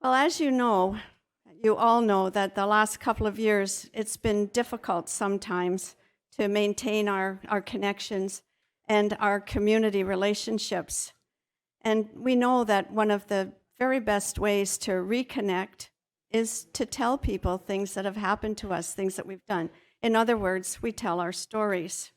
Well, as you all know that the last couple of years, it's been difficult sometimes to maintain our connections and our community relationships. And we know that one of the very best ways to reconnect is to tell people things that have happened to us, things that we've done. In other words, we tell our stories.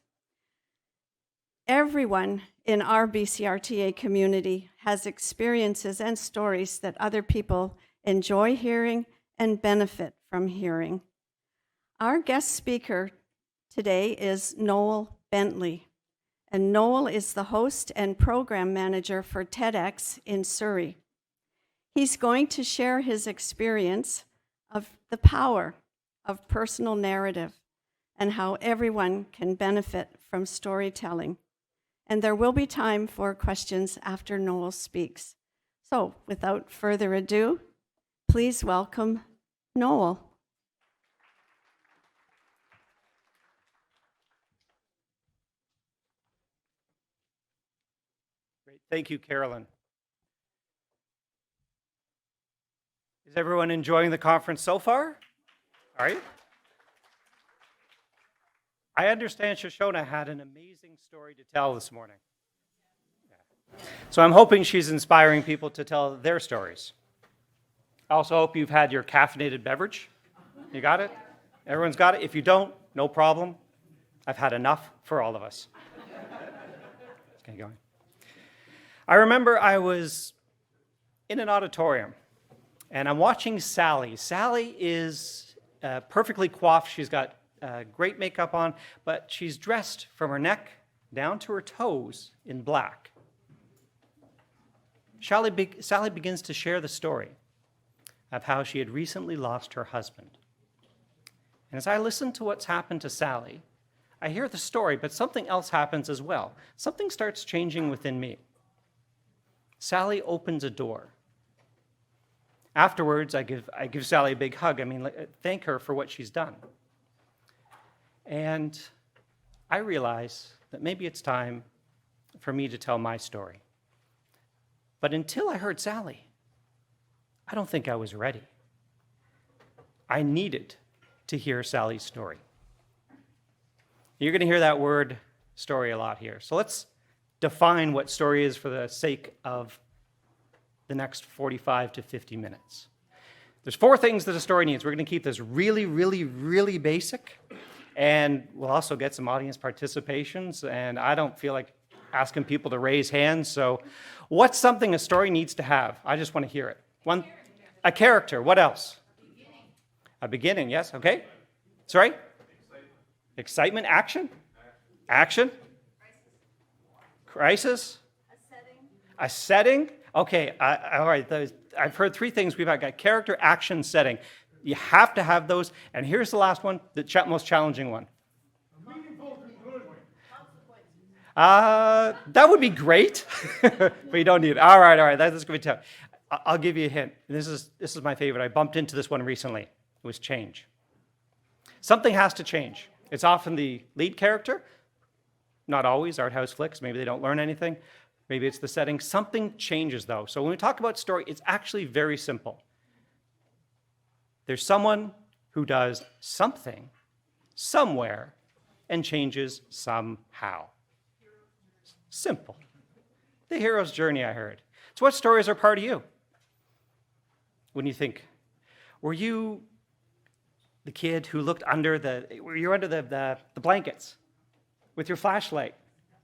Everyone in our BCRTA community has experiences and stories that other people enjoy hearing and benefit from hearing. Our guest speaker today is Noel Bentley, and Noel is the host and program manager for TEDx in Surrey. He's going to share his experience of the power of personal narrative and how everyone can benefit from storytelling. And there will be time for questions after Noel speaks. So, without further ado, please welcome Noel. Great. Thank you, Carolyn. Is everyone enjoying the conference so far? All right. I understand Shoshona had an amazing story to tell this morning. Yeah. So I'm hoping she's inspiring people to tell their stories. I also hope you've had your caffeinated beverage. You got it? Everyone's got it? If you don't, no problem. I've had enough for all of us. Let's get going. I remember I was in an auditorium, and I'm watching Sally. Sally is perfectly coiffed. She's got great makeup on, but she's dressed from her neck down to her toes in black. Sally begins to share the story of how she had recently lost her husband. And as I listen to what's happened to Sally, I hear the story, but something else happens as well. Something starts changing within me. Sally opens a door. Afterwards, I give Sally a big hug. Thank her for what she's done. And I realize that maybe it's time for me to tell my story. But until I heard Sally, I don't think I was ready. I needed to hear Sally's story. You're going to hear that word story a lot here. So let's define what story is for the sake of the next 45 to 50 minutes. There's 4 things that a story needs. We're going to keep this really, really, really basic. And we'll also get some audience participations, and I don't feel like asking people to raise hands. So what's something a story needs to have? I just want to hear it. A character. What else? A beginning, yes. Okay. Sorry? Excitement. Action? Action? Crisis? A setting? Okay. All right. I've heard 3 things. We've got character, action, setting. You have to have those. And here's the last one, the most challenging one. That would be great, but you don't need it. All right. That's going to be tough. I'll give you a hint. This is my favorite. I bumped into this one recently. It was change. Something has to change. It's often the lead character. Not always. Art house flicks. Maybe they don't learn anything. Maybe it's the setting. Something changes, though. So when we talk about story, it's actually very simple. There's someone who does something, somewhere, and changes somehow. Simple. The hero's journey, I heard. So what stories are part of you? When you think, were you the kid who looked under the blankets with your flashlight,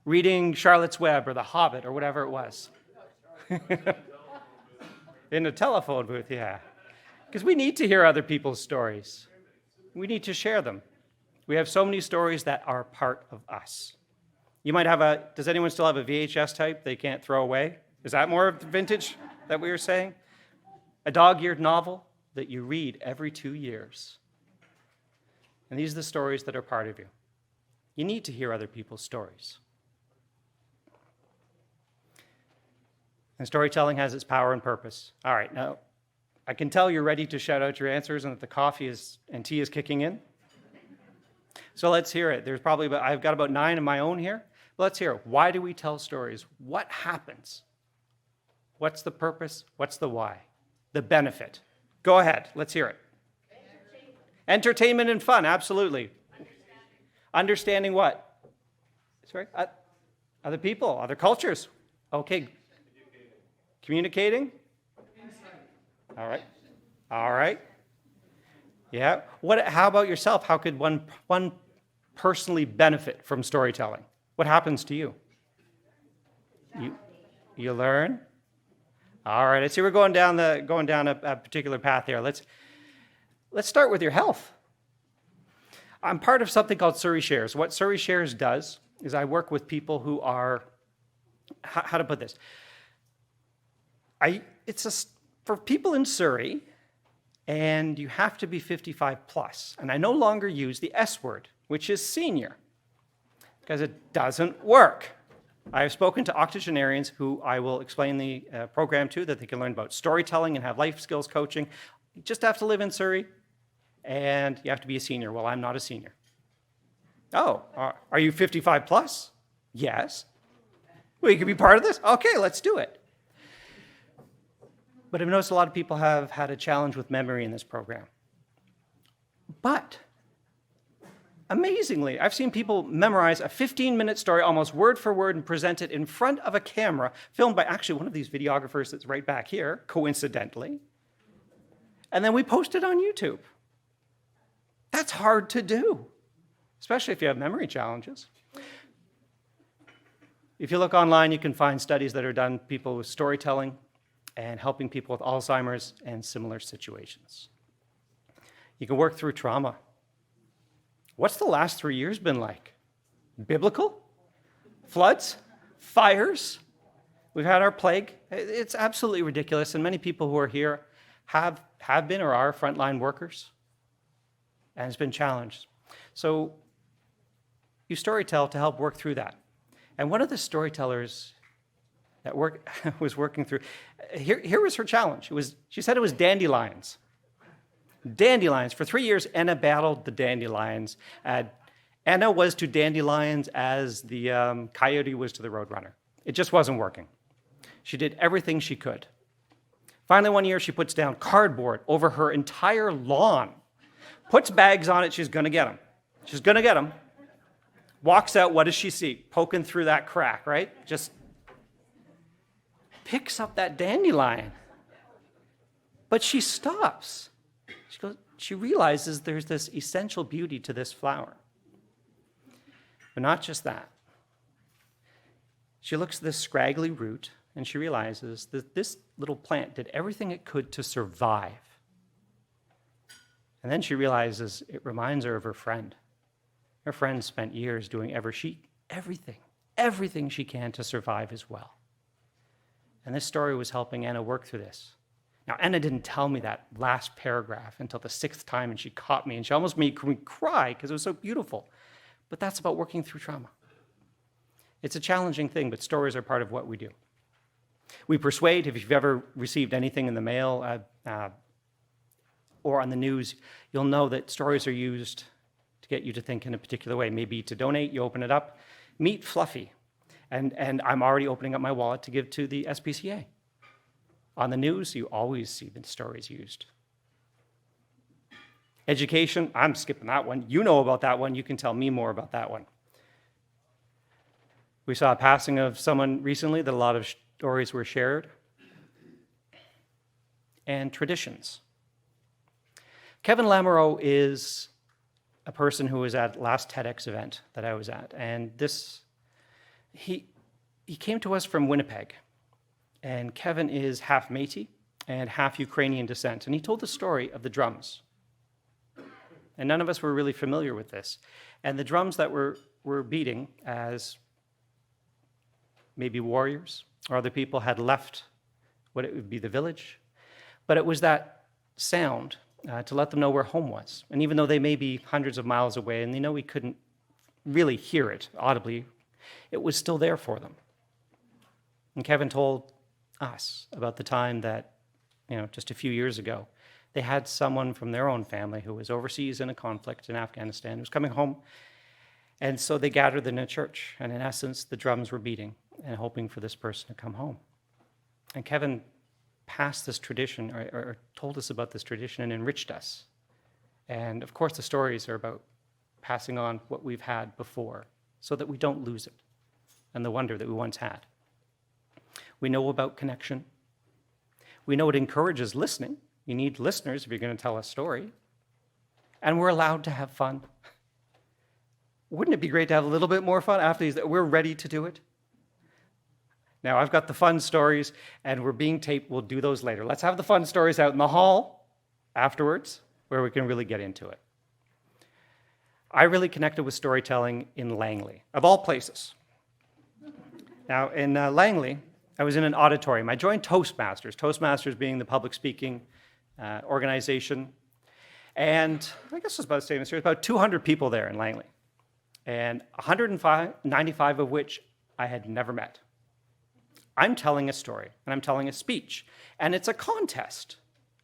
reading Charlotte's Web or The Hobbit or whatever it was? In a telephone booth, yeah. Because we need to hear other people's stories. We need to share them. We have so many stories that are part of us. You might have does anyone still have a VHS type they can't throw away? Is that more of the vintage that we were saying? A dog-eared novel that you read every 2 years. And these are the stories that are part of you. You need to hear other people's stories. And storytelling has its power and purpose. All right, now, I can tell you're ready to shout out your answers and that the coffee and tea is kicking in. So let's hear it. I've got about 9 of my own here. Let's hear it. Why do we tell stories? What happens? What's the purpose? What's the why? The benefit. Go ahead. Let's hear it. Entertainment and fun, absolutely. Understanding what? Sorry? Other people, other cultures. Okay. Communicating? All right. All right. Yeah. How about yourself? How could one personally benefit from storytelling? What happens to you? You learn? All right. I see we're going down a particular path here. Let's start with your health. I'm part of something called Surrey Shares. What Surrey Shares does is I work with people who are, how to put this? For people in Surrey, and you have to be 55 plus. And I no longer use the S word, which is senior, because it doesn't work. I have spoken to octogenarians who I will explain the program to, that they can learn about storytelling and have life skills coaching. You just have to live in Surrey, and you have to be a senior. Well, I'm not a senior. Oh, are you 55 plus? Yes. Well, you can be part of this? Okay, let's do it. But I've noticed a lot of people have had a challenge with memory in this program. But amazingly, I've seen people memorize a 15-minute story almost word for word and present it in front of a camera, filmed by actually one of these videographers that's right back here, coincidentally. And then we post it on YouTube. That's hard to do, especially if you have memory challenges. If you look online, you can find studies that are done, people with storytelling and helping people with Alzheimer's and similar situations. You can work through trauma. What's the last 3 years been like? Biblical? Floods? Fires? We've had our plague. It's absolutely ridiculous, and many people who are here have been or are frontline workers, and it's been challenged. So you storytell to help work through that. And one of the storytellers that was working through, here was her challenge. She said it was dandelions. Dandelions. For 3 years, Anna battled the dandelions. Anna was to dandelions as the coyote was to the roadrunner. It just wasn't working. She did everything she could. Finally, one year, she puts down cardboard over her entire lawn, puts bags on it. She's going to get them. She's going to get them. Walks out. What does she see? Poking through that crack, right? Just picks up that dandelion. But she stops. She realizes there's this essential beauty to this flower. But not just that. She looks at this scraggly root, and she realizes that this little plant did everything it could to survive. And then she realizes it reminds her of her friend. Her friend spent years doing everything she can to survive as well. And this story was helping Anna work through this. Now, Anna didn't tell me that last paragraph until the 6th time, and she caught me, and she almost made me cry because it was so beautiful. But that's about working through trauma. It's a challenging thing, but stories are part of what we do. We persuade. If you've ever received anything in the mail or on the news, you'll know that stories are used to get you to think in a particular way. Maybe to donate, you open it up, meet Fluffy. And I'm already opening up my wallet to give to the SPCA. On the news, you always see the stories used. Education, I'm skipping that one. You know about that one. You can tell me more about that one. We saw a passing of someone recently that a lot of stories were shared. And traditions. Kevin Lamoureux is a person who was at last TEDx event that I was at. And he came to us from Winnipeg. And Kevin is half Métis and half Ukrainian descent. And he told the story of the drums. And none of us were really familiar with this. And the drums that were beating as maybe warriors or other people had left what it would be the village. But it was that sound to let them know where home was. And even though they may be hundreds of miles away and they know we couldn't really hear it audibly, it was still there for them. And Kevin told us about the time that, just a few years ago, they had someone from their own family who was overseas in a conflict in Afghanistan, who was coming home. And so they gathered in a church, and in essence, the drums were beating and hoping for this person to come home. And Kevin passed this tradition or told us about this tradition and enriched us. And of course, the stories are about passing on what we've had before so that we don't lose it and the wonder that we once had. We know about connection. We know it encourages listening. You need listeners if you're going to tell a story. And we're allowed to have fun. Wouldn't it be great to have a little bit more fun after these? We're ready to do it. Now, I've got the fun stories, and we're being taped. We'll do those later. Let's have the fun stories out in the hall afterwards, where we can really get into it. I really connected with storytelling in Langley, of all places. Now, in Langley, I was in an auditorium. I joined Toastmasters, Toastmasters being the public speaking organization. And I guess it was about the same as here, about 200 people there in Langley. And 195 of which I had never met. I'm telling a story, and I'm telling a speech, and it's a contest.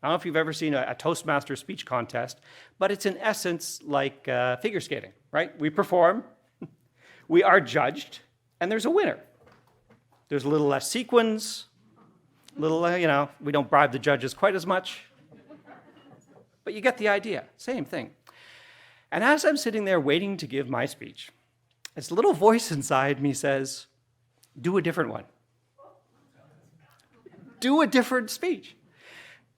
I don't know if you've ever seen a Toastmaster speech contest, but it's in essence like figure skating, right? We perform, we are judged, and there's a winner. There's a little less sequins, we don't bribe the judges quite as much, but you get the idea, same thing. And as I'm sitting there waiting to give my speech, this little voice inside me says, do a different one. Do a different speech.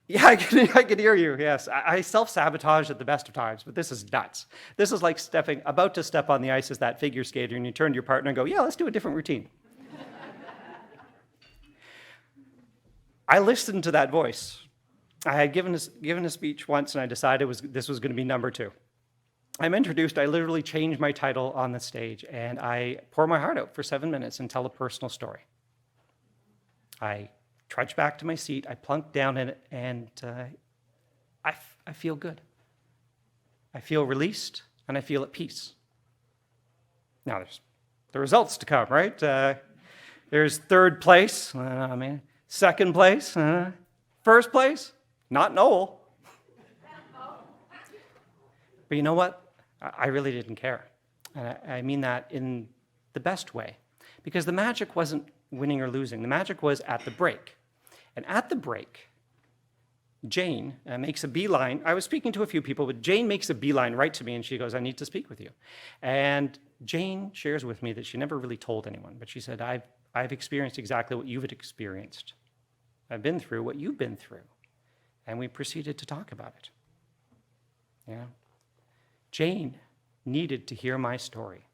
Yeah, I can hear you, yes. I self-sabotage at the best of times, but this is nuts. This is like about to step on the ice as that figure skater, and you turn to your partner and go, yeah, let's do a different routine. I listened to that voice. I had given a speech once, and I decided this was going to be number 2. I'm introduced, I literally change my title on the stage, and I pour my heart out for 7 minutes and tell a personal story. I trudge back to my seat, I plunk down in it, and I feel good. I feel released, and I feel at peace. Now, there's the results to come, right? There's 3rd place, second place, first place, not Noel. But you know what? I really didn't care. And I mean that in the best way. Because the magic wasn't winning or losing. The magic was at the break. And at the break, Jane makes a beeline. I was speaking to a few people, but Jane makes a beeline right to me, and she goes, I need to speak with you. And Jane shares with me that she never really told anyone, but she said, I've experienced exactly what you've experienced. I've been through what you've been through. And we proceeded to talk about it. Yeah. Jane needed to hear my story.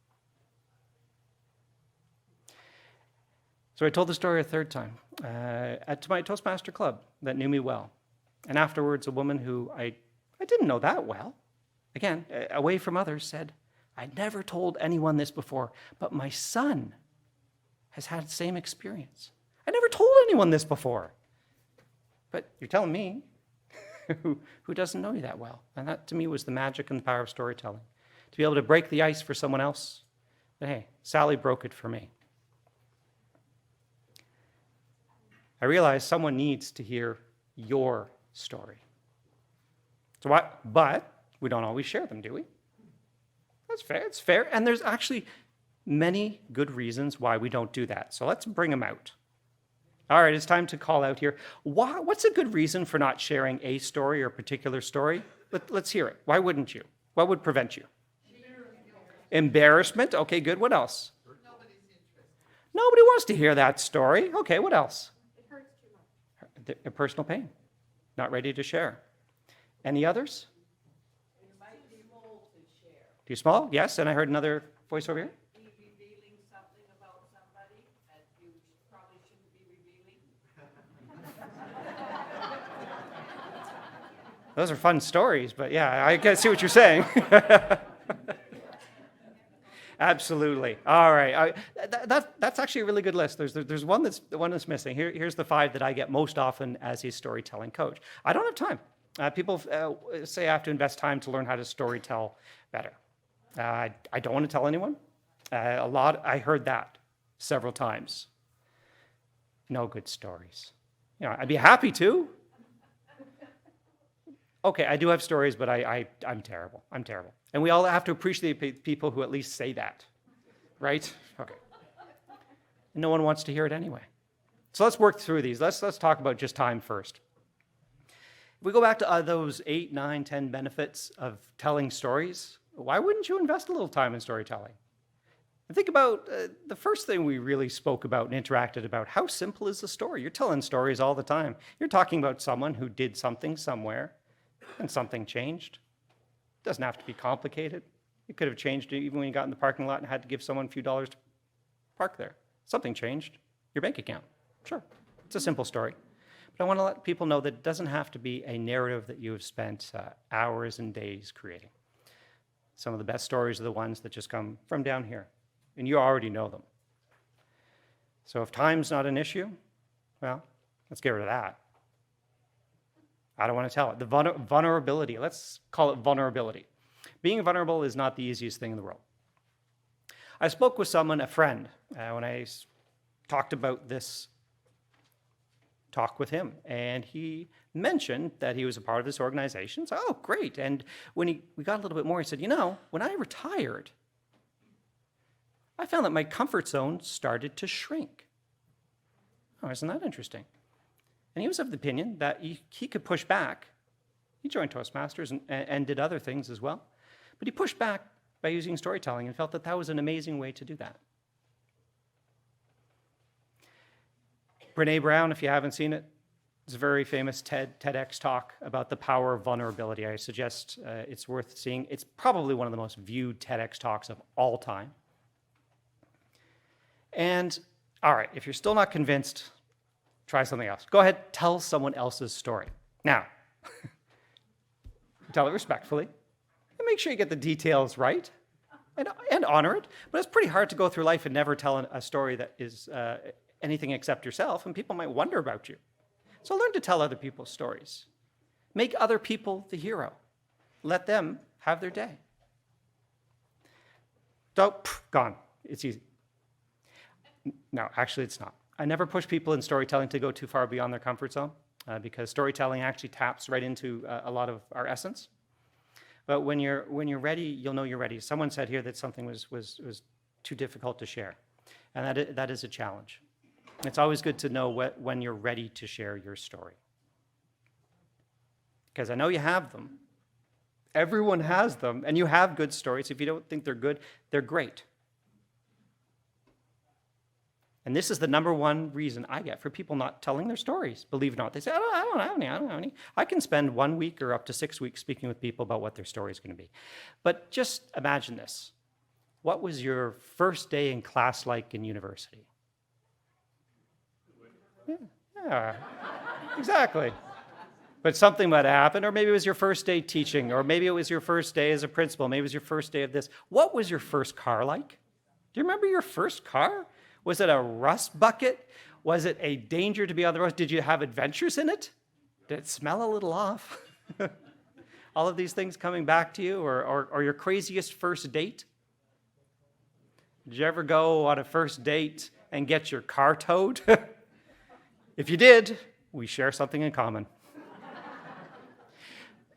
So I told the story a 3rd time to my Toastmaster club that knew me well. And afterwards, a woman who I didn't know that well, again, away from others, said, I never told anyone this before, but my son has had the same experience. I never told anyone this before. But you're telling me, who doesn't know you that well. And that, to me, was the magic and the power of storytelling. To be able to break the ice for someone else. But hey, Sally broke it for me. I realized someone needs to hear your story. But we don't always share them, do we? That's fair. It's fair. And there's actually many good reasons why we don't do that. So let's bring them out. All right, it's time to call out here. What's a good reason for not sharing a story or a particular story? Let's hear it. Why wouldn't you? What would prevent you? Embarrassment. Okay, good. What else? Nobody's interested. Nobody wants to hear that story. Okay, what else? It hurts too much. A personal pain. Not ready to share. Any others? You might be small to share. Too small? Yes, and I heard another voice over here. Be revealing something about somebody that you probably shouldn't be revealing. Those are fun stories, but yeah, I can see what you're saying. Absolutely. All right. That's actually a really good list. There's one that's missing. Here's the 5 that I get most often as a storytelling coach. I don't have time. People say I have to invest time to learn how to storytell better. I don't want to tell anyone. I heard that several times. No good stories. I'd be happy to. Okay, I do have stories, but I'm terrible. I'm terrible. And we all have to appreciate people who at least say that, right? Okay. No one wants to hear it anyway. So let's work through these. Let's talk about just time first. If we go back to those 8, 9, 10 benefits of telling stories, why wouldn't you invest a little time in storytelling? And think about the first thing we really spoke about and interacted about. How simple is the story? You're telling stories all the time. You're talking about someone who did something somewhere and something changed. It doesn't have to be complicated. It could have changed even when you got in the parking lot and had to give someone a few dollars to park there. Something changed. Your bank account. Sure. It's a simple story. But I want to let people know that it doesn't have to be a narrative that you have spent hours and days creating. Some of the best stories are the ones that just come from down here, and you already know them. So if time's not an issue, well, let's get rid of that. I don't want to tell it. The vulnerability, let's call it vulnerability. Being vulnerable is not the easiest thing in the world. I spoke with someone, a friend, when I talked about this talk with him, and he mentioned that he was a part of this organization. So, oh, great. And when we got a little bit more, he said, when I retired, I found that my comfort zone started to shrink. Oh, isn't that interesting? And he was of the opinion that he could push back. He joined Toastmasters and did other things as well. But he pushed back by using storytelling and felt that that was an amazing way to do that. Brene Brown, if you haven't seen it, is a very famous TEDx talk about the power of vulnerability. I suggest it's worth seeing. It's probably one of the most viewed TEDx talks of all time. And, all right, if you're still not convinced, try something else. Go ahead, tell someone else's story. Now, tell it respectfully, and make sure you get the details right, and honor it. But it's pretty hard to go through life and never tell a story that is anything except yourself, and people might wonder about you. So learn to tell other people's stories. Make other people the hero. Let them have their day. So, gone. It's easy. No, actually it's not. I never push people in storytelling to go too far beyond their comfort zone because storytelling actually taps right into a lot of our essence. But when you're ready, you'll know you're ready. Someone said here that something was too difficult to share, and that is a challenge. It's always good to know when you're ready to share your story. Because I know you have them. Everyone has them, and you have good stories. If you don't think they're good, they're great. And this is the number one reason I get for people not telling their stories. Believe it or not, they say, I don't have any. I can spend 1 week or up to 6 weeks speaking with people about what their story is going to be. But just imagine this. What was your first day in class like in university? Yeah, exactly. But something might happen, or maybe it was your first day teaching, or maybe it was your first day as a principal, maybe it was your first day of this. What was your first car like? Do you remember your first car? Was it a rust bucket? Was it a danger to be on the road? Did you have adventures in it? Did it smell a little off? All of these things coming back to you, or your craziest first date? Did you ever go on a first date and get your car towed? If you did, we share something in common.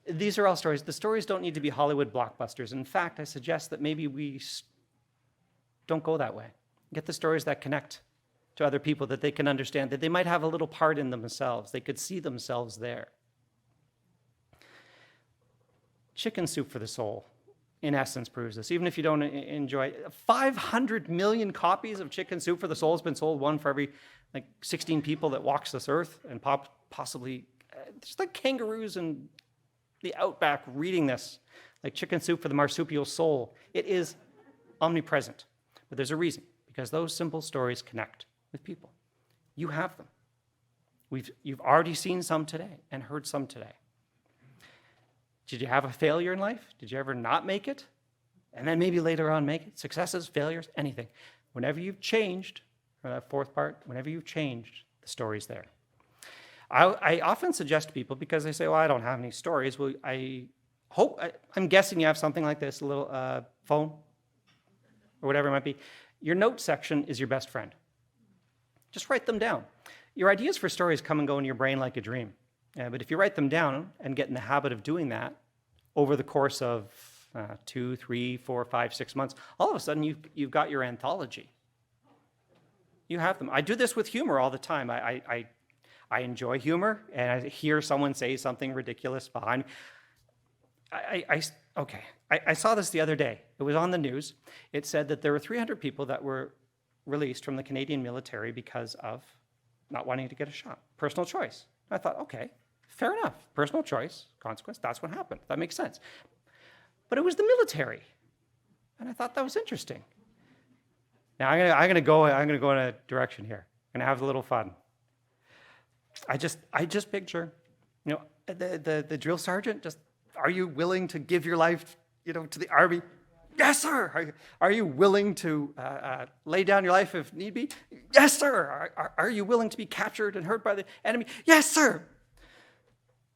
These are all stories. The stories don't need to be Hollywood blockbusters. In fact, I suggest that maybe we don't go that way. Get the stories that connect to other people, that they can understand, that they might have a little part in themselves. They could see themselves there. Chicken Soup for the Soul, in essence, proves this. Even if you don't enjoy it, 500 million copies of Chicken Soup for the Soul has been sold, one for every 16 people that walks this earth, and possibly just like kangaroos in the outback reading this, like Chicken Soup for the Marsupial Soul. It is omnipresent, but there's a reason, because those simple stories connect with people. You have them. You've already seen some today and heard some today. Did you have a failure in life? Did you ever not make it? And then maybe later on make it? Successes, failures, anything. Whenever you've changed, or that fourth part, whenever you've changed, the story's there. I often suggest to people, because they say, well, I don't have any stories. Well, I'm guessing you have something like this, a little phone, or whatever it might be. Your note section is your best friend. Just write them down. Your ideas for stories come and go in your brain like a dream. But if you write them down and get in the habit of doing that over the course of 2, 3, 4, 5, 6 months, all of a sudden you've got your anthology. You have them. I do this with humor all the time. I enjoy humor, and I hear someone say something ridiculous behind me. I saw this the other day. It was on the news. It said that there were 300 people that were released from the Canadian military because of not wanting to get a shot. Personal choice. I thought, okay, fair enough. Personal choice, consequence, that's what happened. That makes sense. But it was the military. And I thought that was interesting. Now I'm gonna go in a direction here. I'm gonna have a little fun. I just picture, the drill sergeant, just, are you willing to give your life, to the army? Yes, sir. Are you willing to lay down your life if need be? Yes, sir. Are you willing to be captured and hurt by the enemy? Yes, sir.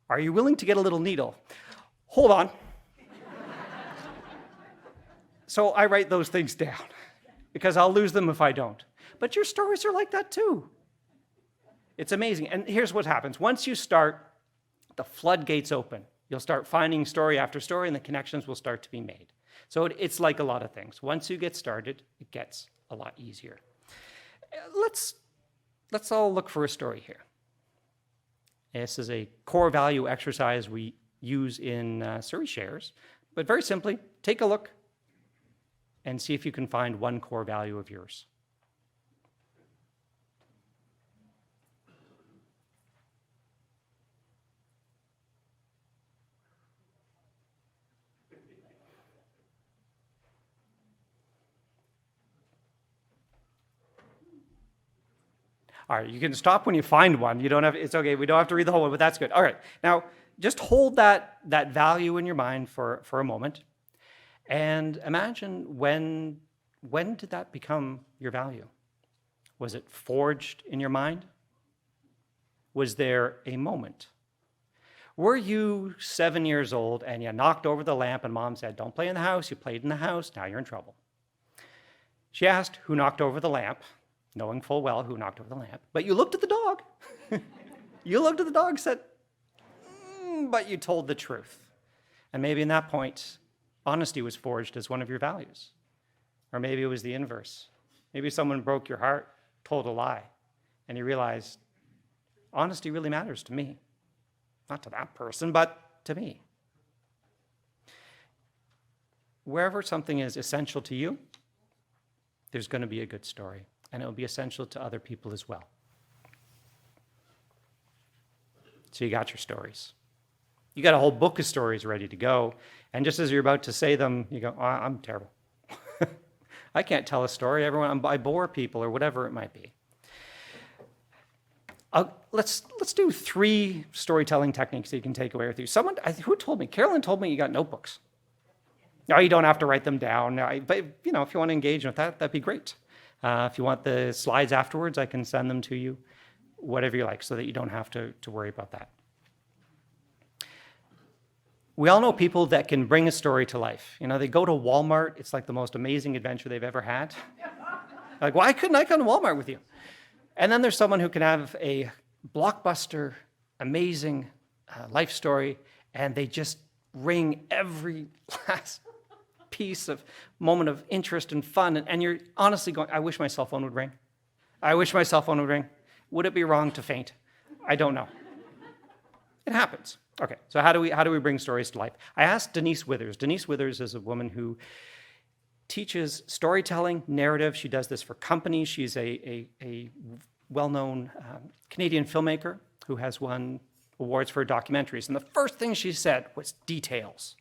Are you willing to get a little needle? Hold on. So I write those things down because I'll lose them if I don't. But your stories are like that too. It's amazing. And here's what happens. Once you start, the floodgates open. You'll start finding story after story, and the connections will start to be made. So it's like a lot of things. Once you get started, it gets a lot easier. Let's all look for a story here. This is a core value exercise we use in Surrey Shares. But very simply, take a look and see if you can find one core value of yours. All right, you can stop when you find one. You don't have, it's okay, we don't have to read the whole one, but that's good. All right, now just hold that value in your mind for a moment and imagine when did that become your value? Was it forged in your mind? Was there a moment? Were you 7 years old and you knocked over the lamp and mom said, don't play in the house, you played in the house, now you're in trouble. She asked who knocked over the lamp, knowing full well who knocked over the lamp, but you looked at the dog. You looked at the dog and said, but you told the truth. And maybe in that point, honesty was forged as one of your values. Or maybe it was the inverse. Maybe someone broke your heart, told a lie, and you realized honesty really matters to me. Not to that person, but to me. Wherever something is essential to you, there's going to be a good story, and it will be essential to other people as well. So you got your stories. You got a whole book of stories ready to go, and just as you're about to say them, you go, oh, I'm terrible. I can't tell a story. I bore people, or whatever it might be. Let's do 3 storytelling techniques that you can take away with you. Who told me? Carolyn told me you got notebooks. No, you don't have to write them down. But if you want to engage with that, that'd be great. If you want the slides afterwards, I can send them to you, whatever you like, so that you don't have to worry about that. We all know people that can bring a story to life. They go to Walmart. It's like the most amazing adventure they've ever had. Like, why couldn't I come to Walmart with you? And then there's someone who can have a blockbuster, amazing life story, and they just ring every last piece of moment of interest and fun. And you're honestly going, I wish my cell phone would ring. I wish my cell phone would ring. Would it be wrong to faint? I don't know. It happens. Okay, so how do we bring stories to life? I asked Denise Withers. Denise Withers is a woman who teaches storytelling, narrative. She does this for companies. She's a well-known Canadian filmmaker who has won awards for her documentaries. And the first thing she said was details.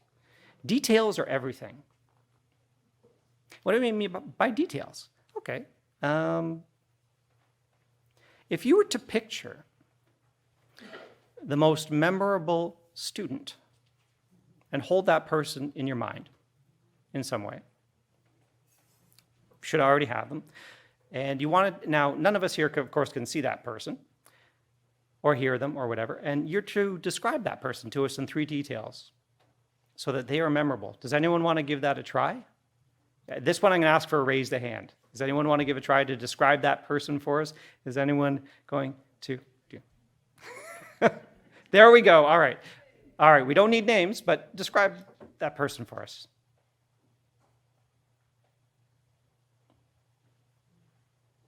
Details are everything. What do you mean by details? Okay. If you were to picture the most memorable student and hold that person in your mind in some way, should already have them, and you want to, now none of us here, of course, can see that person or hear them or whatever, and you're to describe that person to us in 3 details so that they are memorable. Does anyone want to give that a try? This one I'm going to ask for a raised hand. Does anyone want to give a try to describe that person for us? Is anyone going to do? There we go. All right. All right. We don't need names, but describe that person for us.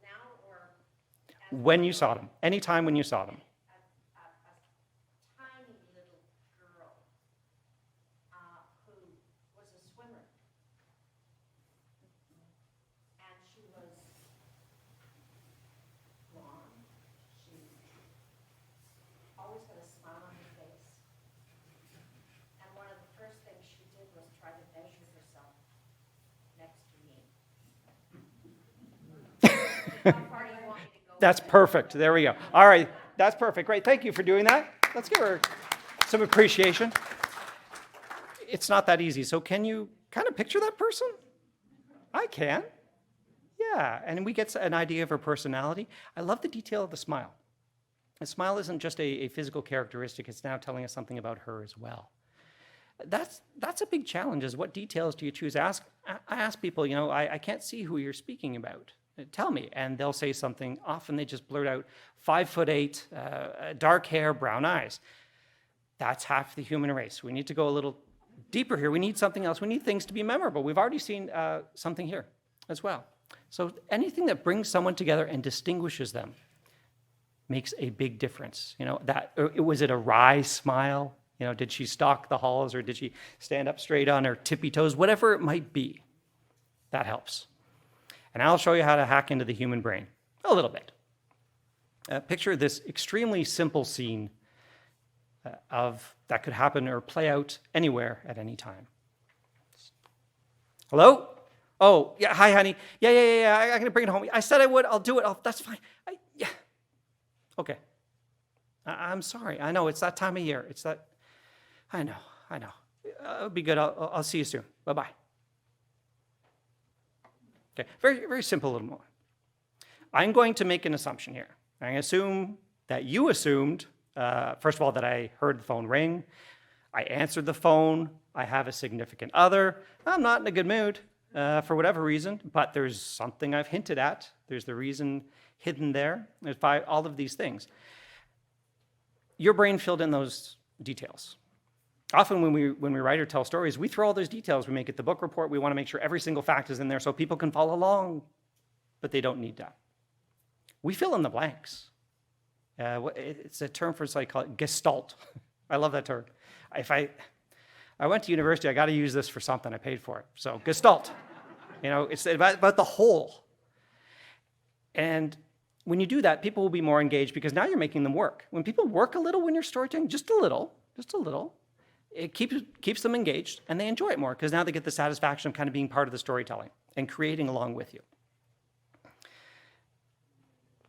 Now or When you saw them, anytime when you saw them. a tiny little girl who was a swimmer. And she was blonde. She always had a smile on her face. And one of the first things she did was try to measure herself next to me. How far do you want me to go? That's perfect. There we go. All right. That's perfect. Great. Thank you for doing that. Let's give her some appreciation. It's not that easy. So can you kind of picture that person? I can. Yeah. And we get an idea of her personality. I love the detail of the smile. The smile isn't just a physical characteristic. It's now telling us something about her as well. That's a big challenge, is what details do you choose? I ask people, I can't see who you're speaking about. Tell me. And they'll say something. Often they just blurt out 5'8", dark hair, brown eyes. That's half the human race. We need to go a little deeper here. We need something else. We need things to be memorable. We've already seen something here as well. So anything that brings someone together and distinguishes them makes a big difference. Was it a wry smile? Did she stalk the halls, or did she stand up straight on her tippy toes? Whatever it might be, that helps. And I'll show you how to hack into the human brain a little bit. Picture this extremely simple scene that could happen or play out anywhere at any time. Hello? Oh, yeah, hi, honey. Yeah, I'm going to bring it home. I said I would. I'll do it. That's fine. Yeah. Okay. I'm sorry. I know it's that time of year. It's that. I know. It'll be good. I'll see you soon. Bye-bye. Okay, very, very simple little more. I'm going to make an assumption here. I'm going to assume that you assumed, first of all, that I heard the phone ring. I answered the phone. I have a significant other. I'm not in a good mood for whatever reason, but there's something I've hinted at. There's the reason hidden there. There's all of these things. Your brain filled in those details. Often when we write or tell stories, we throw all those details. We make it the book report. We want to make sure every single fact is in there so people can follow along, but they don't need that. We fill in the blanks. It's a term for psychology, gestalt. I love that term. If I went to university, I got to use this for something. I paid for it. So gestalt. It's about the whole. And when you do that, people will be more engaged because now you're making them work. When people work a little when you're storytelling, just a little, it keeps them engaged, and they enjoy it more because now they get the satisfaction of kind of being part of the storytelling and creating along with you.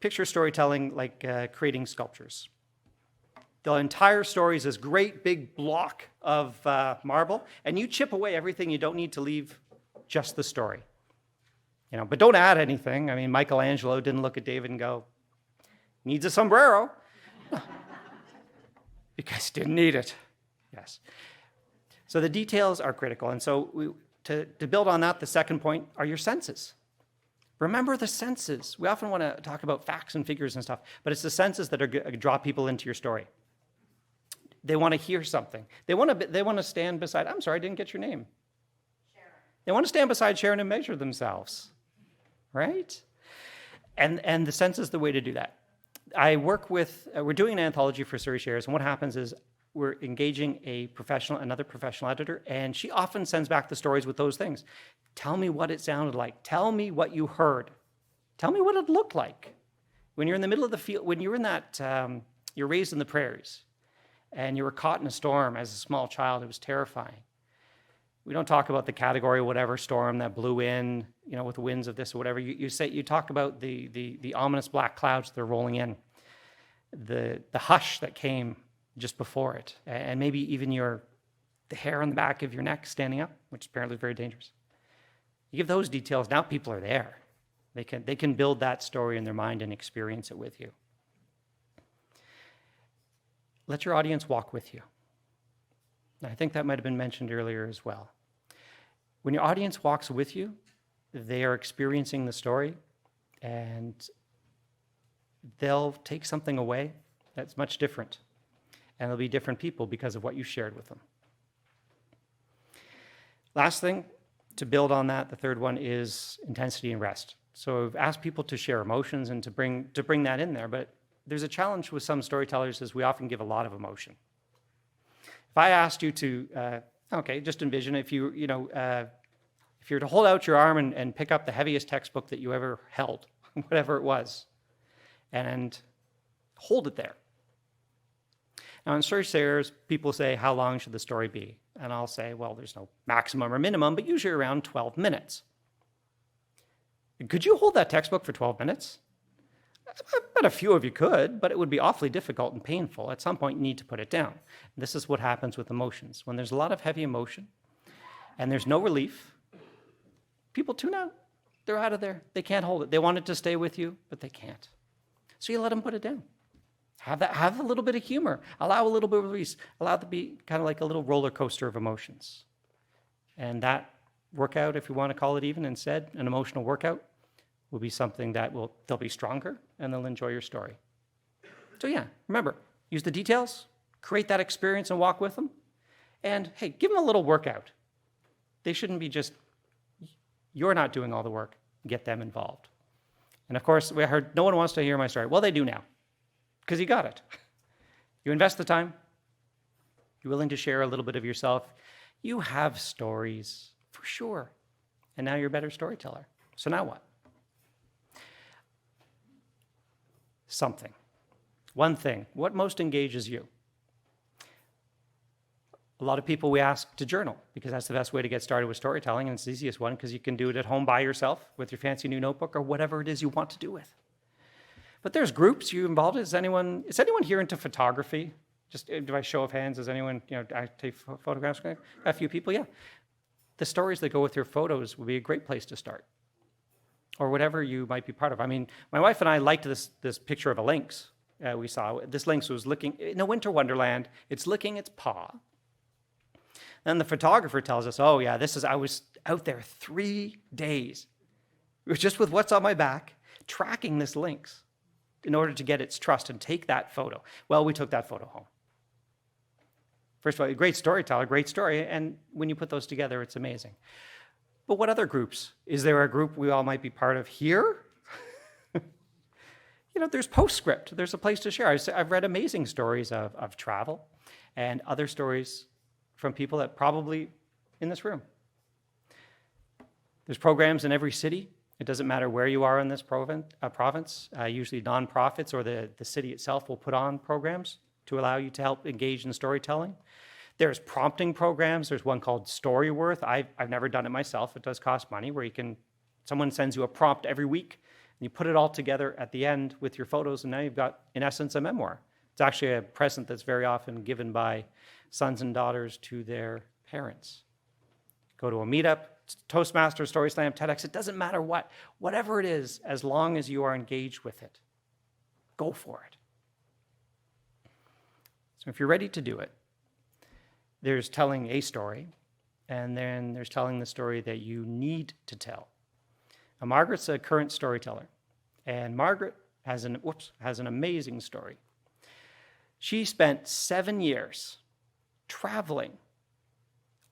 Picture storytelling like creating sculptures. The entire story is this great big block of marble, and you chip away everything you don't need to leave just the story. But don't add anything. I mean, Michelangelo didn't look at David and go, needs a sombrero. Because he didn't need it. Yes. So the details are critical. And so to build on that, the second point are your senses. Remember the senses. We often want to talk about facts and figures and stuff, but it's the senses that are going to draw people into your story. They want to hear something. They want to stand beside, I'm sorry, I didn't get your name. Sharon. They want to stand beside Sharon and measure themselves, right? And the sense is the way to do that. I work with, we're doing an anthology for Surrey Shares, and what happens is we're engaging another professional editor, and she often sends back the stories with those things. Tell me what it sounded like. Tell me what you heard. Tell me what it looked like. When you're in the middle of the field, when you're in that, you're raised in the prairies, and you were caught in a storm as a small child, it was terrifying. We don't talk about the category whatever storm that blew in, with the winds of this or whatever. You talk about the ominous black clouds that are rolling in, the hush that came just before it, and maybe even the hair on the back of your neck standing up, which apparently is very dangerous. You give those details, now people are there. They can build that story in their mind and experience it with you. Let your audience walk with you. I think that might have been mentioned earlier as well. When your audience walks with you, they are experiencing the story, and they'll take something away that's much different. And they'll be different people because of what you shared with them. Last thing, to build on that, the third one is intensity and rest. So I've asked people to share emotions and to bring that in there, but there's a challenge with some storytellers is we often give a lot of emotion. If I asked you to, just envision if you were to hold out your arm and pick up the heaviest textbook that you ever held, whatever it was, and hold it there. Now, in storytellers, people say, how long should the story be? And I'll say, well, there's no maximum or minimum, but usually around 12 minutes. Could you hold that textbook for 12 minutes? I bet a few of you could, but it would be awfully difficult and painful. At some point, you need to put it down. This is what happens with emotions. When there's a lot of heavy emotion and there's no relief, people tune out. They're out of there. They can't hold it. They want it to stay with you, but they can't. So you let them put it down. Have a little bit of humor. Allow a little bit of release. Allow it to be kind of like a little roller coaster of emotions. And that workout, if you want to call it even instead, an emotional workout, will be something that they'll be stronger and they'll enjoy your story. So yeah, remember, use the details, create that experience and walk with them. And hey, give them a little workout. They shouldn't be just, you're not doing all the work, get them involved. And of course, we heard no one wants to hear my story. Well, they do now, because you got it. You invest the time, you're willing to share a little bit of yourself. You have stories, for sure. And now you're a better storyteller. So now what? Something. One thing. What most engages you? A lot of people we ask to journal because that's the best way to get started with storytelling, and it's the easiest one because you can do it at home by yourself with your fancy new notebook or whatever it is you want to do with. But there's groups you involved in. Is anyone here into photography? Just do I show of hands? Is anyone, I take photographs? A few people, yeah. The stories that go with your photos would be a great place to start. Or whatever you might be part of. I mean, my wife and I liked this picture of a lynx we saw. This lynx was licking, in a winter wonderland, it's licking its paw. Then the photographer tells us, oh yeah, I was out there 3 days, just with what's on my back, tracking this lynx in order to get its trust and take that photo. Well, we took that photo home. First of all, a great storyteller, great story, and when you put those together, it's amazing. But what other groups? Is there a group we all might be part of here? There's Postscript. There's a place to share. I've read amazing stories of travel and other stories from people that probably in this room. There's programs in every city. It doesn't matter where you are in this province. Usually nonprofits or the city itself will put on programs to allow you to help engage in storytelling. There's prompting programs. There's one called Storyworth. I've never done it myself. It does cost money, where someone sends you a prompt every week, and you put it all together at the end with your photos, and now you've got, in essence, a memoir. It's actually a present that's very often given by sons and daughters to their parents. Go to a meetup, Toastmasters, Story Slam, TEDx, it doesn't matter whatever it is, as long as you are engaged with it, go for it. So if you're ready to do it, there's telling a story, and then there's telling the story that you need to tell. Now, Margaret's a current storyteller, and Margaret has an amazing story. She spent 7 years traveling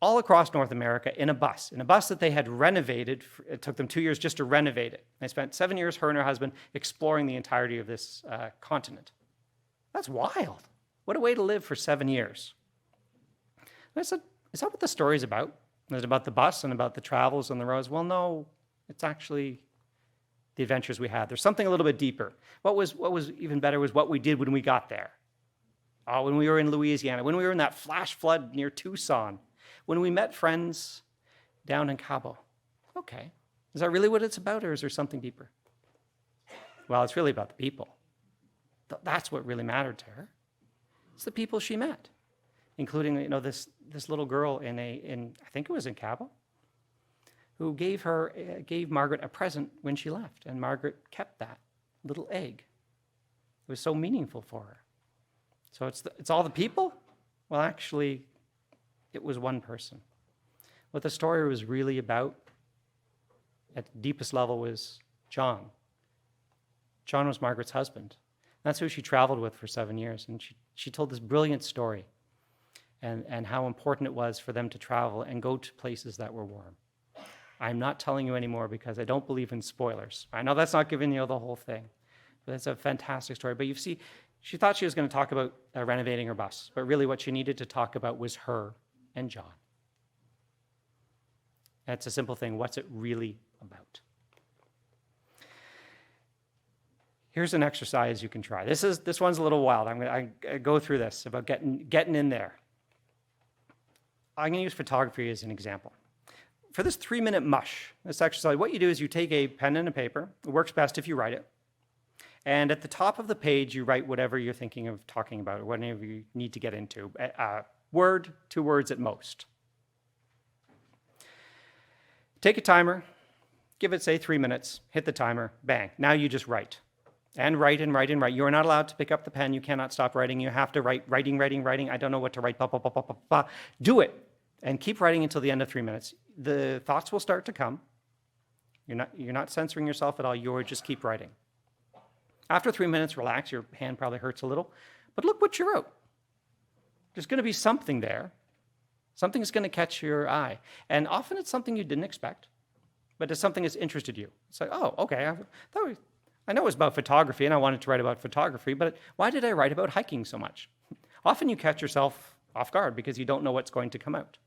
all across North America in a bus that they had renovated. It took them 2 years just to renovate it. They spent 7 years, her and her husband, exploring the entirety of this continent. That's wild. What a way to live for 7 years. And I said, is that what the story's about? Is it about the bus and about the travels on the roads? Well, no, it's actually the adventures we had. There's something a little bit deeper. What was even better was what we did when we got there. Oh, when we were in Louisiana, when we were in that flash flood near Tucson, when we met friends down in Cabo. Okay, is that really what it's about, or is there something deeper? Well, it's really about the people. That's what really mattered to her. It's the people she met, including this little girl in I think it was in Cabo, who gave Margaret a present when she left, and Margaret kept that little egg. It was so meaningful for her. So it's all the people? Well, actually, it was one person. What the story was really about, at the deepest level, was John. John was Margaret's husband. That's who she traveled with for 7 years, and she told this brilliant story, and how important it was for them to travel and go to places that were warm. I'm not telling you anymore because I don't believe in spoilers. I know that's not giving you the whole thing, but it's a fantastic story. But you see, she thought she was going to talk about renovating her bus, but really what she needed to talk about was her and John. That's a simple thing. What's it really about? Here's an exercise you can try. This one's a little wild. I'm going to go through this about getting in there. I'm going to use photography as an example. For this 3-minute mush, this exercise, what you do is you take a pen and a paper. It works best if you write it. And at the top of the page, you write whatever you're thinking of talking about or whatever you need to get into. Word, 2 words at most. Take a timer, give it, say, 3 minutes, hit the timer, bang. Now you just write. And write and write and write. You are not allowed to pick up the pen. You cannot stop writing. You have to writing. I don't know what to write. Do it. And keep writing until the end of 3 minutes. The thoughts will start to come. You're not censoring yourself at all. You're just keep writing. After 3 minutes, relax. Your hand probably hurts a little. But look what you wrote. There's going to be something there. Something's going to catch your eye. And often it's something you didn't expect, but it's something that's interested you. It's like, oh, okay, I know it was about photography and I wanted to write about photography, but why did I write about hiking so much? Often you catch yourself off guard because you don't know what's going to come out.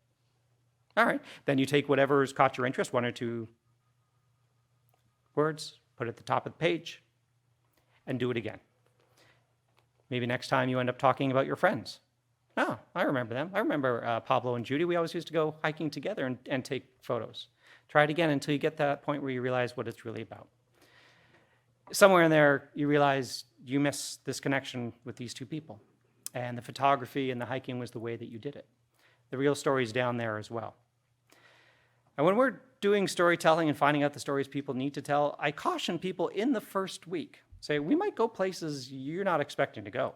All right, then you take whatever's caught your interest, 1 or 2 words, put it at the top of the page, and do it again. Maybe next time you end up talking about your friends. Oh, I remember them. I remember Pablo and Judy. We always used to go hiking together and take photos. Try it again until you get to that point where you realize what it's really about. Somewhere in there, you realize you miss this connection with these 2 people. And the photography and the hiking was the way that you did it. The real story's down there as well. And when we're doing storytelling and finding out the stories people need to tell, I caution people in the first week. Say, we might go places you're not expecting to go.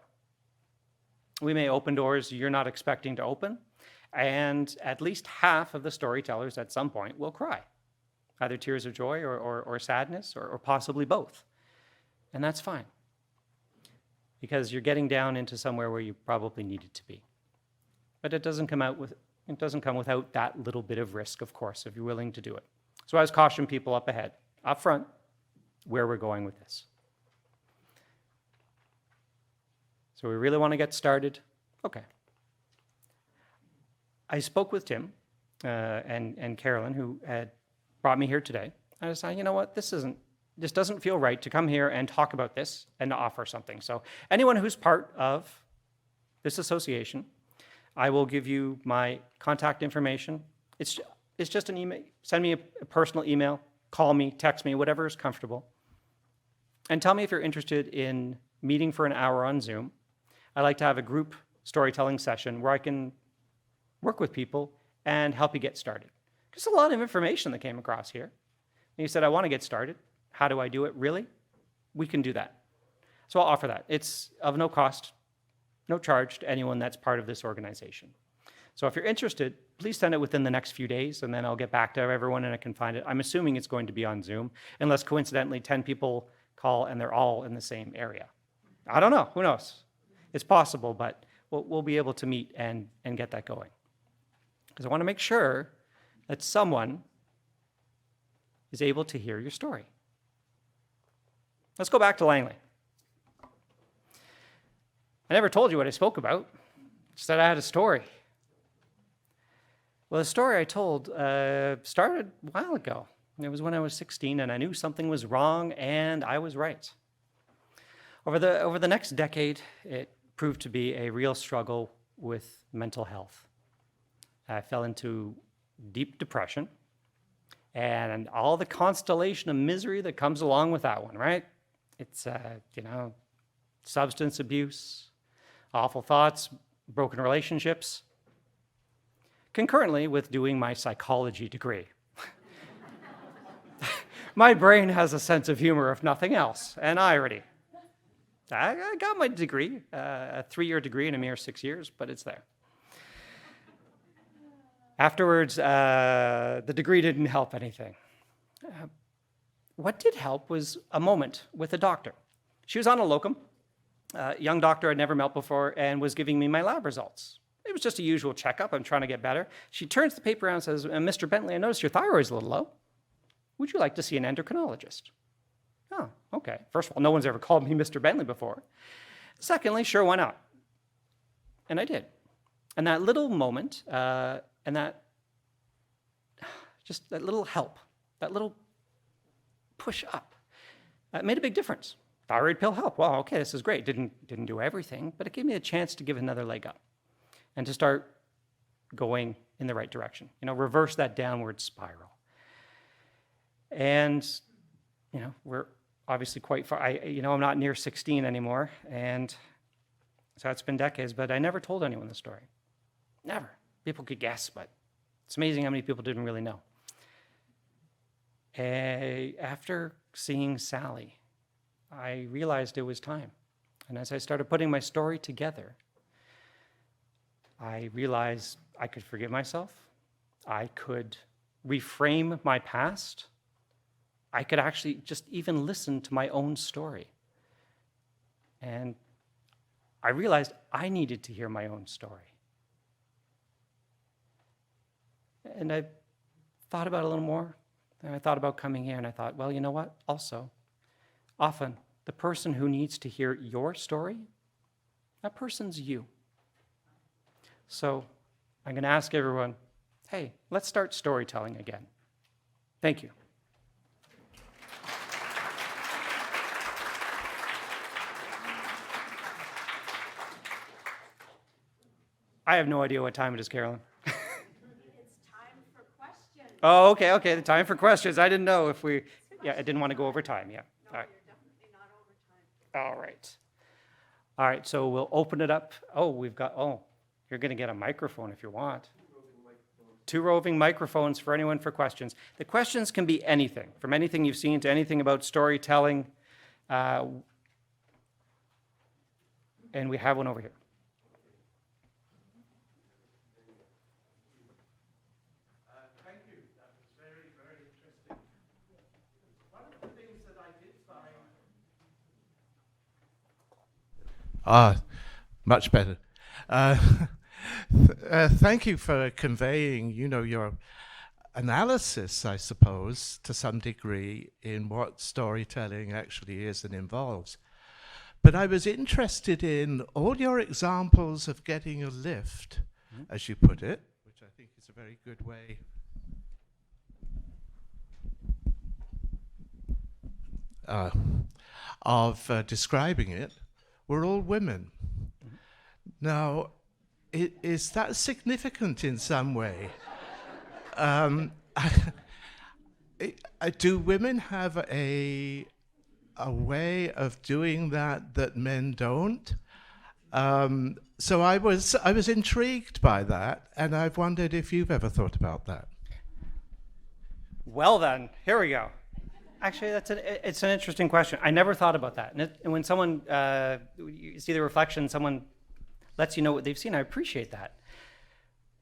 We may open doors you're not expecting to open. And at least half of the storytellers at some point will cry. Either tears of joy or sadness or possibly both. And that's fine. Because you're getting down into somewhere where you probably needed to be. But it doesn't come without that little bit of risk, of course, if you're willing to do it. So I always caution people up front, where we're going with this. So we really want to get started? Okay. I spoke with Tim and Carolyn, who had brought me here today. I decided, you know what, this doesn't feel right to come here and talk about this and to offer something. So anyone who's part of this association, I will give you my contact information. It's just an email. Send me a personal email, call me, text me, whatever is comfortable. And tell me if you're interested in meeting for an hour on Zoom. I like to have a group storytelling session where I can work with people and help you get started. There's a lot of information that came across here. And you said, I want to get started. How do I do it? Really? We can do that. So I'll offer that. It's of no cost, no charge to anyone that's part of this organization. So if you're interested, please send it within the next few days, and then I'll get back to everyone and I can find it. I'm assuming it's going to be on Zoom, unless coincidentally 10 people call and they're all in the same area. I don't know. Who knows? It's possible, but we'll be able to meet and get that going. Because I want to make sure that someone is able to hear your story. Let's go back to Langley. I never told you what I spoke about. Just that I had a story. Well, the story I told started a while ago. It was when I was 16, and I knew something was wrong, and I was right. Over the next decade, it proved to be a real struggle with mental health. I fell into deep depression, and all the constellation of misery that comes along with that one, right? It's, substance abuse, awful thoughts, broken relationships, concurrently with doing my psychology degree. My brain has a sense of humor, if nothing else, and irony. I got my degree, a 3-year degree in a mere 6 years, but it's there. Afterwards, the degree didn't help anything. What did help was a moment with a doctor. She was on a locum, young doctor I'd never met before, and was giving me my lab results. It was just a usual checkup. I'm trying to get better. She turns the paper around and says, Mr. Bentley, I noticed your thyroid's a little low. would you like to see an endocrinologist? Oh, okay. First of all, no one's ever called me Mr. Bentley before. Secondly, sure, why not? And I did. And that little moment, and that little help, that little push up, made a big difference. Thyroid pill help. Well, okay, this is great. Didn't do everything, but it gave me a chance to give another leg up and to start going in the right direction. Reverse that downward spiral. And, we're obviously quite far. I'm not near 16 anymore, and so it's been decades, but I never told anyone the story. Never. People could guess, but it's amazing how many people didn't really know. After seeing Sally, I realized it was time. And as I started putting my story together, I realized I could forgive myself. I could reframe my past. I could actually just even listen to my own story. And I realized I needed to hear my own story. And I thought about it a little more, and I thought about coming here, and I thought, well, you know what? Also, often the person who needs to hear your story, that person's you. So I'm going to ask everyone, hey, let's start storytelling again. Thank you. I have no idea what time it is, Carolyn. It's time for questions. Oh, okay, the time for questions. I didn't know if I didn't want to go over time, yeah. No, All right. you're definitely not over time. All right, so we'll open it up. You're going to get a microphone if you want. Two roving microphones for anyone for questions. The questions can be anything, from anything you've seen to anything about storytelling. And we have one over here. Thank you. That was very, very interesting. One of the things that I did find... much better. Thank you for conveying, your analysis, I suppose, to some degree, in what storytelling actually is and involves. But I was interested in all your examples of getting a lift, as you put it, which I think is a very good way of describing it, were all women. Now, is that significant in some way? Do women have a way of doing that men don't? So I was intrigued by that, and I've wondered if you've ever thought about that. Well then, here we go. Actually, it's an interesting question. I never thought about that. And when someone, you see the reflection, someone lets you know what they've seen, I appreciate that.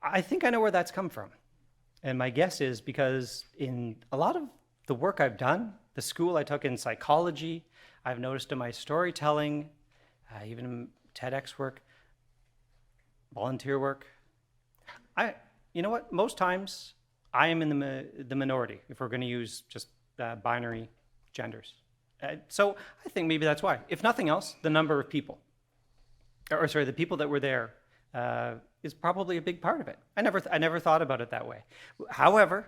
I think I know where that's come from. And my guess is because in a lot of the work I've done, the school I took in psychology, I've noticed in my storytelling, even in TEDx work, volunteer work, you know what? Most times I am in the minority if we're going to use just binary genders. So I think maybe that's why. If nothing else, the number of people, the people that were there is probably a big part of it. I never thought about it that way. However,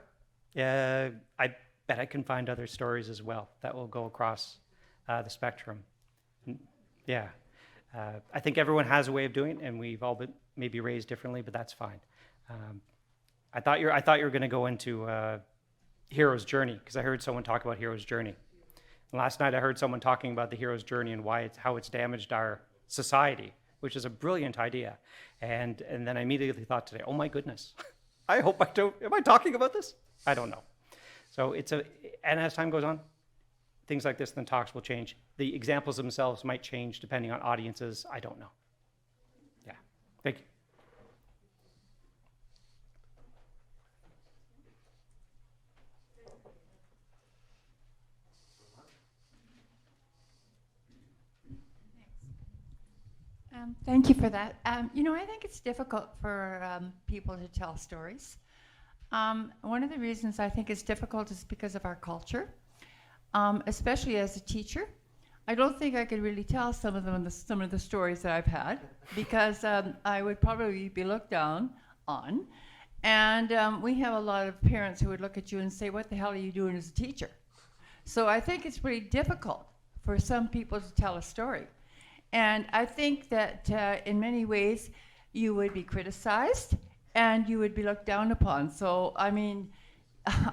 I bet I can find other stories as well that will go across the spectrum. Yeah. I think everyone has a way of doing it, and we've all been maybe raised differently, but that's fine. I thought you were going to go into hero's journey, because I heard someone talk about hero's journey. And last night I heard someone talking about the hero's journey and how it's damaged our society, which is a brilliant idea. And then I immediately thought today, oh my goodness, I hope I don't, am I talking about this? I don't know. So and as time goes on, things like this, then talks will change. The examples themselves might change depending on audiences. I don't know. Yeah, thank you. Thank you for that. I think it's difficult for people to tell stories. One of the reasons I think it's difficult is because of our culture, especially as a teacher. I don't think I could really tell some of the stories that I've had because I would probably be looked down on. And we have a lot of parents who would look at you and say, what the hell are you doing as a teacher? So I think it's really difficult for some people to tell a story. And I think that in many ways you would be criticized and you would be looked down upon. So, I mean,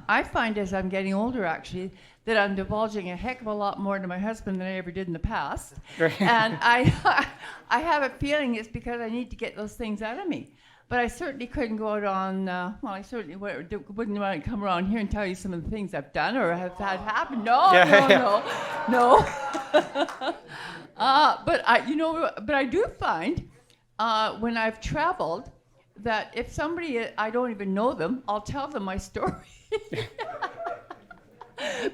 I find as I'm getting older, actually, that I'm divulging a heck of a lot more to my husband than I ever did in the past. And I have a feeling it's because I need to get those things out of me. But I certainly couldn't go out on, I certainly wouldn't want to come around here and tell you some of the things I've done or have had happen. No. But I do find when I've traveled that if somebody, I don't even know them, I'll tell them my story.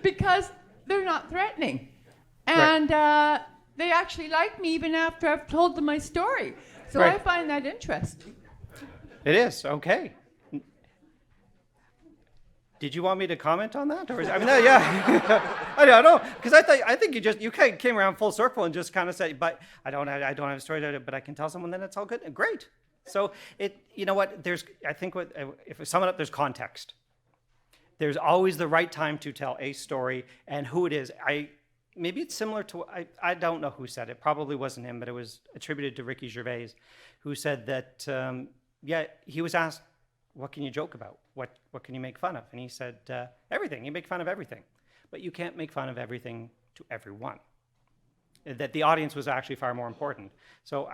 Because they're not threatening. And they actually like me even after I've told them my story. So I find that interesting. It is, okay. Did you want me to comment on that? Or I don't know, because I think you kind of came around full circle and just kind of said, but I don't have a story, but I can tell someone, then it's all good. Great. So you know what? If we sum it up, there's context. There's always the right time to tell a story and who it is. Maybe it's similar to, I don't know who said it. Probably wasn't him, but it was attributed to Ricky Gervais, who said that, he was asked, what can you joke about? What can you make fun of? And he said, everything. You make fun of everything. But you can't make fun of everything to everyone. That the audience was actually far more important. So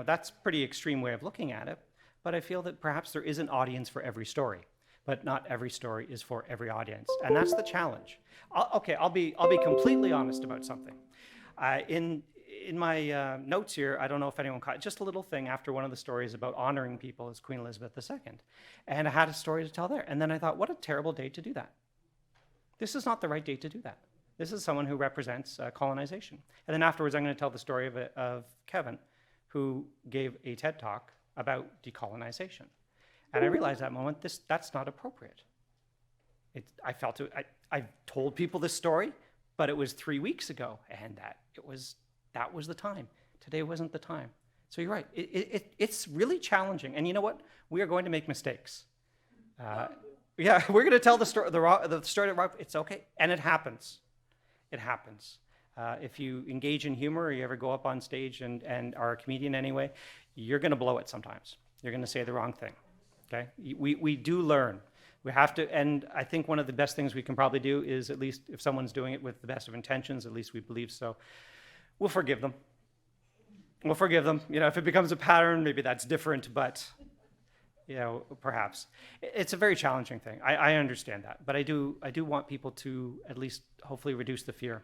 that's a pretty extreme way of looking at it. But I feel that perhaps there is an audience for every story. But not every story is for every audience. And that's the challenge. I'll be completely honest about something. In my notes here, I don't know if anyone caught just a little thing after one of the stories about honoring people as Queen Elizabeth II. And I had a story to tell there. And then I thought, what a terrible day to do that. This is not the right day to do that. This is someone who represents colonization. And then afterwards, I'm going to tell the story of Kevin, who gave a TED Talk about decolonization. And I realized that moment, that's not appropriate. I told people this story, but it was 3 weeks ago, and that was the time. Today wasn't the time. So you're right. It's really challenging. And you know what? We are going to make mistakes. We're going to tell the story that it's okay. And it happens. It happens. If you engage in humor or you ever go up on stage and are a comedian anyway, you're going to blow it sometimes. You're going to say the wrong thing. Okay? We do learn. We have to, and I think one of the best things we can probably do is, at least if someone's doing it with the best of intentions, at least we believe so, we'll forgive them. If it becomes a pattern, maybe that's different, but perhaps. It's a very challenging thing. I understand that, but I do want people to at least hopefully reduce the fear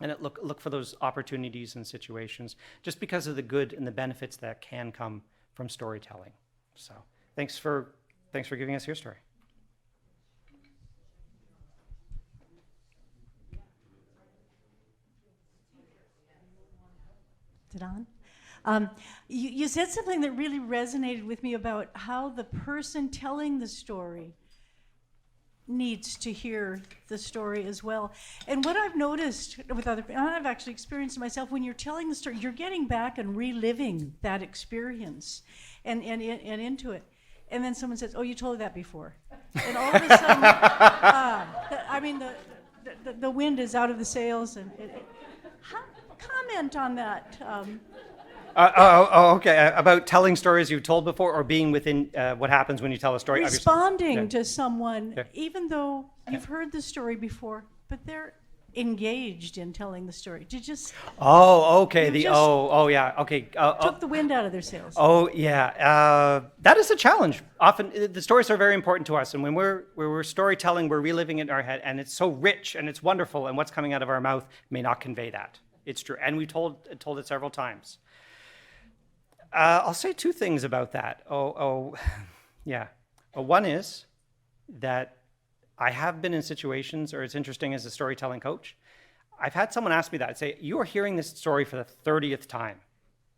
and look for those opportunities and situations just because of the good and the benefits that can come from storytelling. So thanks for giving us your story. Is it on? You said something that really resonated with me about how the person telling the story needs to hear the story as well. And what I've noticed with other people, and I've actually experienced it myself, when you're telling the story, you're getting back and reliving that experience and into it. And then someone says, oh, you told that before. And all of a sudden, the wind is out of the sails. And comment on that. Okay. About telling stories you've told before, or being within what happens when you tell a story. Responding to someone, even though you've heard the story before, but they're engaged in telling the story. Did you just? Oh, okay. Okay. Took the wind out of their sails. Oh, yeah. That is a challenge. Often the stories are very important to us, and when we're storytelling, we're reliving it in our head, and it's so rich and it's wonderful, and what's coming out of our mouth may not convey that. It's true, and we told it several times. I'll say two things about that. One is that I have been in situations, or it's interesting as a storytelling coach, I've had someone ask me that, say, you are hearing this story for the 30th time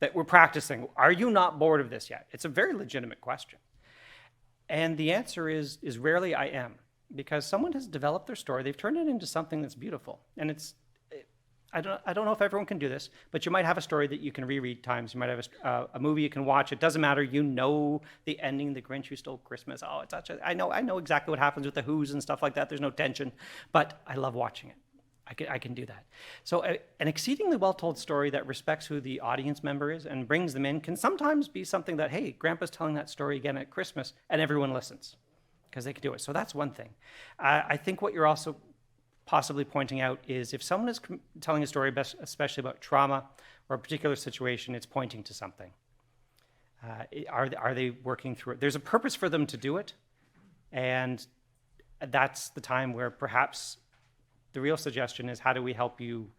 that we're practicing. Are you not bored of this yet? It's a very legitimate question. And the answer is rarely I am, because someone has developed their story, they've turned it into something that's beautiful. And I don't know if everyone can do this, but you might have a story that you can reread times. You might have a movie you can watch. It doesn't matter. You know the ending, The Grinch Who Stole Christmas. Oh, it's such a, I know exactly what happens with the Who's and stuff like that. There's no tension, but I love watching it. I can do that. So an exceedingly well-told story that respects who the audience member is and brings them in can sometimes be something that, hey, Grandpa's telling that story again at Christmas, and everyone listens because they can do it. So that's one thing. I think what you're also possibly pointing out is if someone is telling a story, especially about trauma or a particular situation, it's pointing to something. Are they working through it? There's a purpose for them to do it, and that's the time where perhaps the real suggestion is, how do we help you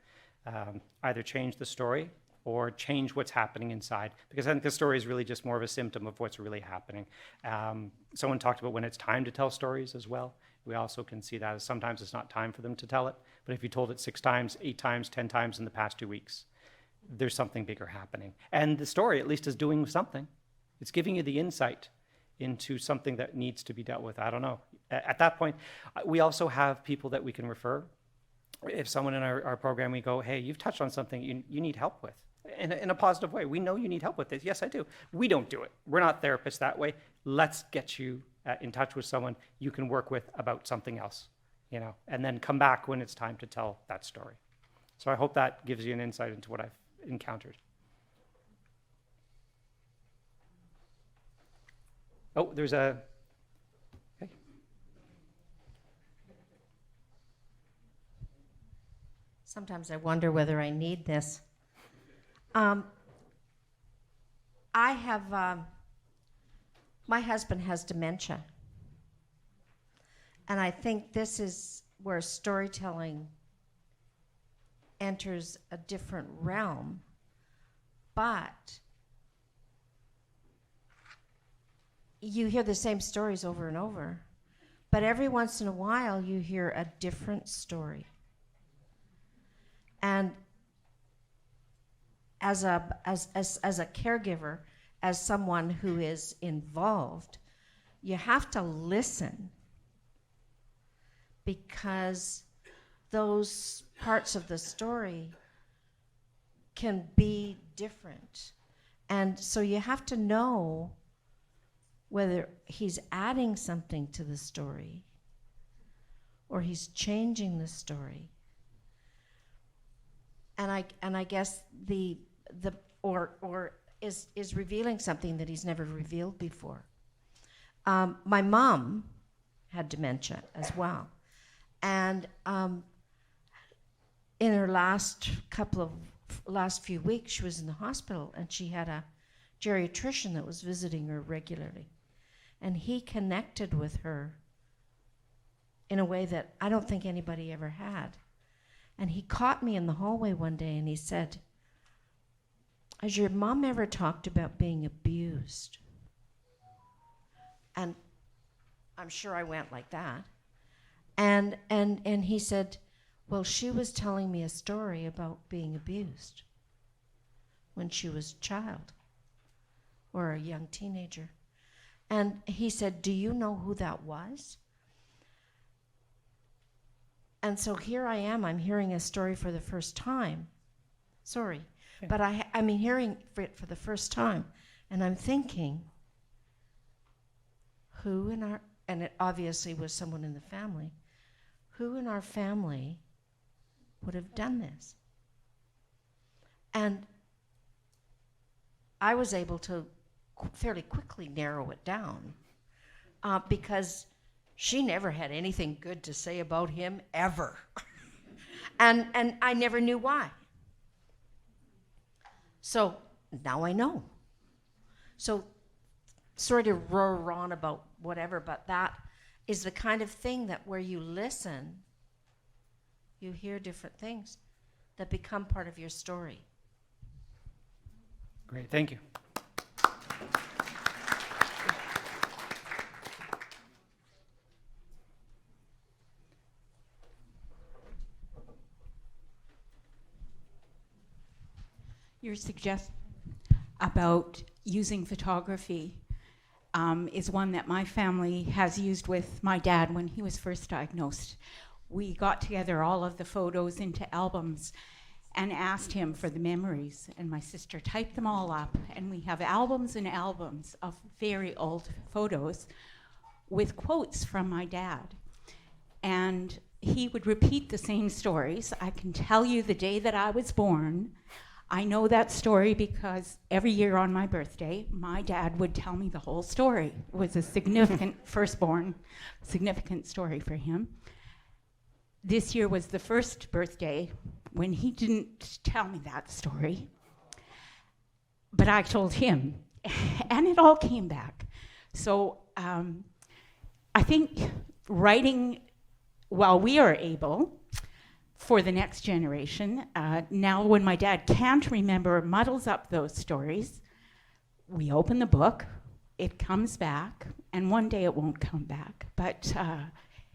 either change the story or change what's happening inside? Because I think the story is really just more of a symptom of what's really happening. Someone talked about when it's time to tell stories as well. We also can see that as sometimes it's not time for them to tell it, but if you told it 6 times, 8 times, 10 times in the past 2 weeks, there's something bigger happening. And the story at least is doing something. It's giving you the insight into something that needs to be dealt with. I don't know. At that point, we also have people that we can refer. If someone in our program, we go, hey, you've touched on something you need help with in a positive way. We know you need help with this. Yes, I do. We don't do it. We're not therapists that way. Let's get you in touch with someone you can work with about something else, and then come back when it's time to tell that story. So I hope that gives you an insight into what I've encountered. Oh, there's a... Okay. Sometimes I wonder whether I need this. I have, my husband has dementia. And I think this is where storytelling enters a different realm. But you hear the same stories over and over. But every once in a while, you hear a different story. And as a caregiver, as someone who is involved, you have to listen, because those parts of the story can be different. And so you have to know whether he's adding something to the story or he's changing the story. And I guess is revealing something that he's never revealed before. My mom had dementia as well, and in her last few weeks, she was in the hospital, and she had a geriatrician that was visiting her regularly, and he connected with her in a way that I don't think anybody ever had. And he caught me in the hallway one day and he said, has your mom ever talked about being abused? And I'm sure I went like that. And he said, well, she was telling me a story about being abused when she was a child or a young teenager. And he said, do you know who that was? And so here I am, I'm hearing a story for the first time. Sorry, yeah. But I'm hearing it for the first time, and I'm thinking, who in our, and it obviously was someone in the family, who in our family would have done this? And I was able to fairly quickly narrow it down because she never had anything good to say about him, ever. and I never knew why. So now I know. So sorry to roar on about whatever, but that is the kind of thing that where you listen, you hear different things that become part of your story. Great, thank you. Your suggestion about using photography is one that my family has used with my dad when he was first diagnosed. We got together all of the photos into albums and asked him for the memories, and my sister typed them all up, and we have albums and albums of very old photos with quotes from my dad. And he would repeat the same stories. I can tell you the day that I was born. I know that story because every year on my birthday, my dad would tell me the whole story. It was a significant firstborn, significant story for him. This year was the first birthday when he didn't tell me that story, but I told him, and it all came back. So I think writing while we are able for the next generation, now when my dad can't remember, muddles up those stories, we open the book, it comes back, and one day it won't come back, but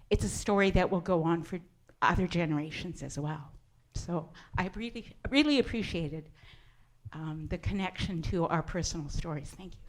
it's a story that will go on for other generations as well. So I really appreciated the connection to our personal stories. Thank you.